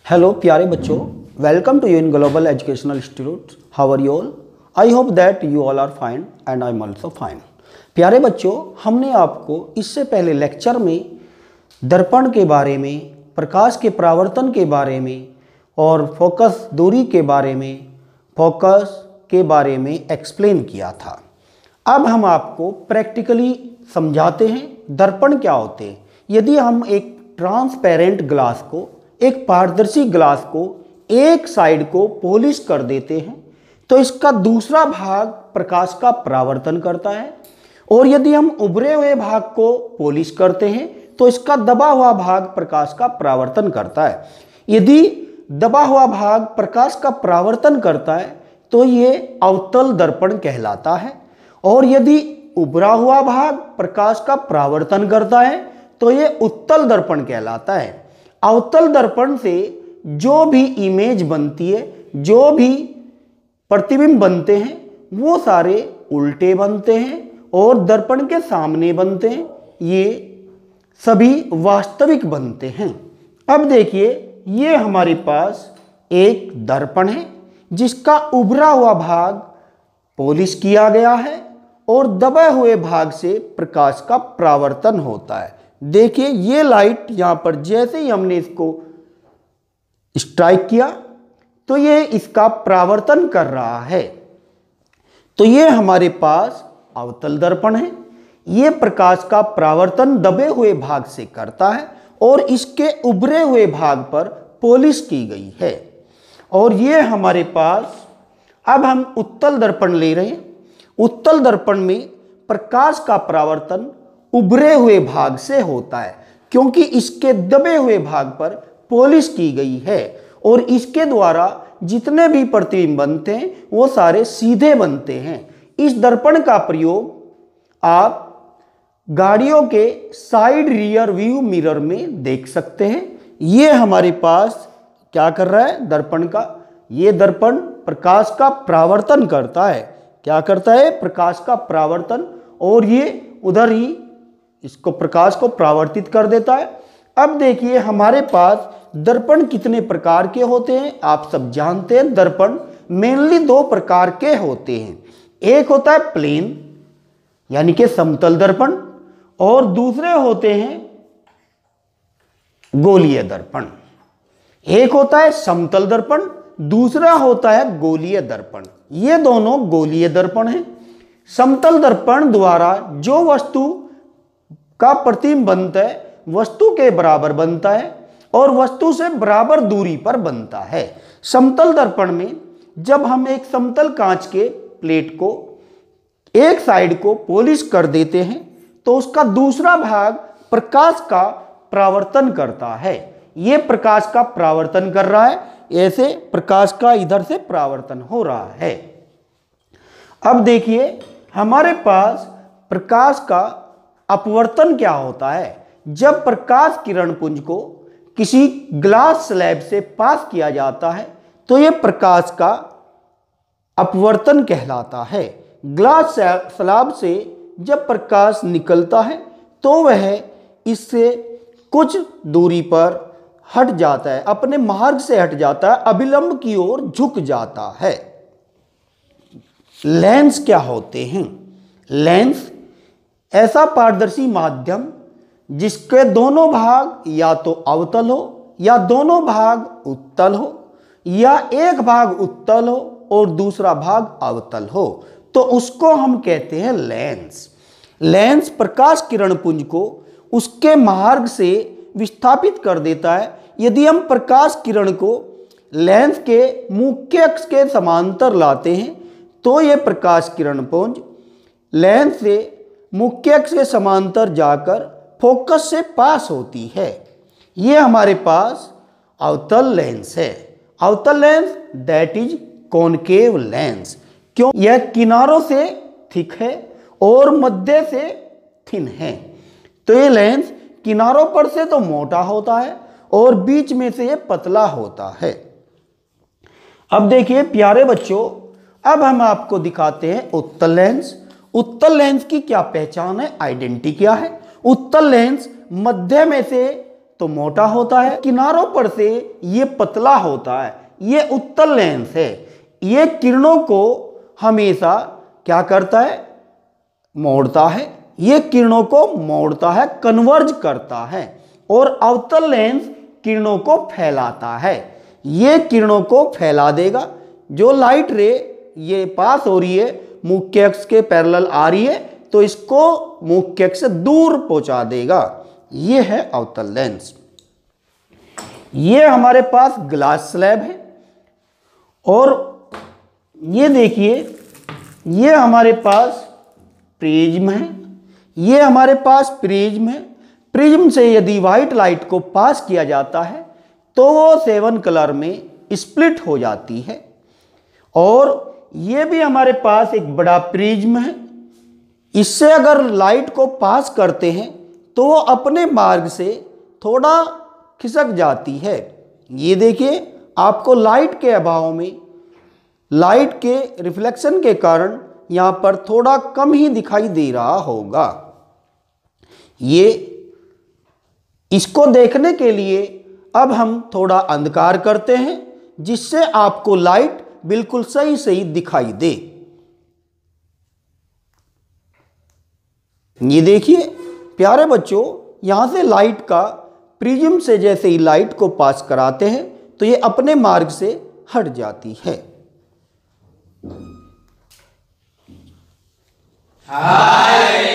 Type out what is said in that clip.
Hello प्यारे बच्चों, welcome to you in global educational institute. How are you all? I hope that you all are fine and I am also fine. प्यारे बच्चों, हमने आपको इससे पहले लेक्चर में दर्पण के बारे में, प्रकाश के परावर्तन के बारे में और फोकस दूरी के बारे में, फोकस के बारे में एक्सप्लेन किया था। अब हम आपको प्रैक्टिकली समझाते हैं दर्पण क्या होते हैं। यदि हम एक ट्रांसपेरेंट ग्लास को, एक पारदर्शी ग्लास को एक साइड को पॉलिश कर देते हैं तो इसका दूसरा भाग प्रकाश का परावर्तन करता है, और यदि हम उभरे हुए भाग को पॉलिश करते हैं तो इसका दबा हुआ भाग प्रकाश का परावर्तन करता है। यदि दबा हुआ भाग प्रकाश का परावर्तन करता है तो ये अवतल दर्पण कहलाता है, और यदि उभरा हुआ भाग प्रकाश का परावर्तन करता है तो ये उत्तल दर्पण कहलाता है। अवतल दर्पण से जो भी इमेज बनती है, जो भी प्रतिबिंब बनते हैं, वो सारे उल्टे बनते हैं और दर्पण के सामने बनते हैं। ये सभी वास्तविक बनते हैं। अब देखिए, ये हमारे पास एक दर्पण है जिसका उभरा हुआ भाग पॉलिश किया गया है और दबे हुए भाग से प्रकाश का परावर्तन होता है। देखिए, ये लाइट यहां पर जैसे ही हमने इसको स्ट्राइक किया तो ये इसका परावर्तन कर रहा है। तो ये हमारे पास अवतल दर्पण है। ये प्रकाश का परावर्तन दबे हुए भाग से करता है और इसके उभरे हुए भाग पर पॉलिश की गई है। और ये हमारे पास, अब हम उत्तल दर्पण ले रहे हैं। उत्तल दर्पण में प्रकाश का परावर्तन उभरे हुए भाग से होता है, क्योंकि इसके दबे हुए भाग पर पॉलिश की गई है और इसके द्वारा जितने भी प्रतिबिंब बनते हैं वो सारे सीधे बनते हैं। इस दर्पण का प्रयोग आप गाड़ियों के साइड रियर व्यू मिरर में देख सकते हैं। ये हमारे पास क्या कर रहा है दर्पण का, ये दर्पण प्रकाश का परावर्तन करता है। क्या करता है? प्रकाश का परावर्तन, और ये उधर ही इसको प्रकाश को परावर्तित कर देता है। अब देखिए, हमारे पास दर्पण कितने प्रकार के होते हैं आप सब जानते हैं। दर्पण मेनली दो प्रकार के होते हैं। एक होता है प्लेन यानी कि समतल दर्पण, और दूसरे होते हैं गोलीय दर्पण। एक होता है समतल दर्पण, दूसरा होता है गोलीय दर्पण। ये दोनों गोलीय दर्पण हैं। समतल दर्पण द्वारा जो वस्तु का प्रतिबिंब बनता है वस्तु के बराबर बनता है और वस्तु से बराबर दूरी पर बनता है। समतल दर्पण में जब हम एक समतल कांच के प्लेट को एक साइड को पॉलिश कर देते हैं तो उसका दूसरा भाग प्रकाश का परावर्तन करता है। यह प्रकाश का परावर्तन कर रहा है, ऐसे प्रकाश का इधर से परावर्तन हो रहा है। अब देखिए, हमारे पास प्रकाश का अपवर्तन क्या होता है। जब प्रकाश किरण पुंज को किसी ग्लास स्लैब से पास किया जाता है तो यह प्रकाश का अपवर्तन कहलाता है। ग्लास स्लैब से जब प्रकाश निकलता है तो वह इससे कुछ दूरी पर हट जाता है, अपने मार्ग से हट जाता है, अभिलंब की ओर झुक जाता है। लेंस क्या होते हैं? लेंस ऐसा पारदर्शी माध्यम जिसके दोनों भाग या तो अवतल हो या दोनों भाग उत्तल हो, या एक भाग उत्तल हो और दूसरा भाग अवतल हो, तो उसको हम कहते हैं लेंस। लेंस प्रकाश किरण पुंज को उसके मार्ग से विस्थापित कर देता है। यदि हम प्रकाश किरण को लेंस के मुख्य अक्ष के समांतर लाते हैं तो यह प्रकाश किरण पुंज लेंस से मुख्य अक्ष के समांतर जाकर फोकस से पास होती है। यह हमारे पास अवतल लेंस है। अवतल lens that is concave lens, क्यों? यह किनारों से थिक है और मध्य से थिन है। तो ये लेंस किनारों पर से तो मोटा होता है और बीच में से ये पतला होता है। अब देखिए प्यारे बच्चों, अब हम आपको दिखाते हैं उत्तल लेंस। उत्तल लेंस की क्या पहचान है, आइडेंटिटी क्या है? उत्तल लेंस मध्य में से तो मोटा होता है, किनारों पर से ये पतला होता है, ये उत्तल लेंस है। ये किरणों को हमेशा क्या करता है, मोड़ता है, ये किरणों को मोड़ता है, कन्वर्ज करता है। और अवतल लेंस किरणों को फैलाता है, ये किरणों को फैला देगा। जो लाइट रे ये पास हो रही है, मुख्य अक्ष के पैरेलल आ रही है, तो इसको मुख्य अक्ष से दूर पहुंचा देगा। ये है अवतल लेंस। ये हमारे पास ग्लास स्लैब है और ये देखिए, ये हमारे पास प्रिज्म है, ये हमारे पास प्रिज्म है। प्रिज्म से यदि व्हाइट लाइट को पास किया जाता है तो वो 7 कलर में स्प्लिट हो जाती है। और ये भी हमारे पास एक बड़ा प्रिज्म है, इससे अगर लाइट को पास करते हैं तो वो अपने मार्ग से थोड़ा खिसक जाती है। ये देखिए, आपको लाइट के अभाव में, लाइट के रिफ्लेक्शन के कारण यहाँ पर थोड़ा कम ही दिखाई दे रहा होगा। ये इसको देखने के लिए अब हम थोड़ा अंधकार करते हैं, जिससे आपको लाइट बिल्कुल सही सही दिखाई दे। ये देखिए प्यारे बच्चों, यहां से लाइट का प्रिज्म से जैसे ही लाइट को पास कराते हैं तो ये अपने मार्ग से हट जाती है। हाय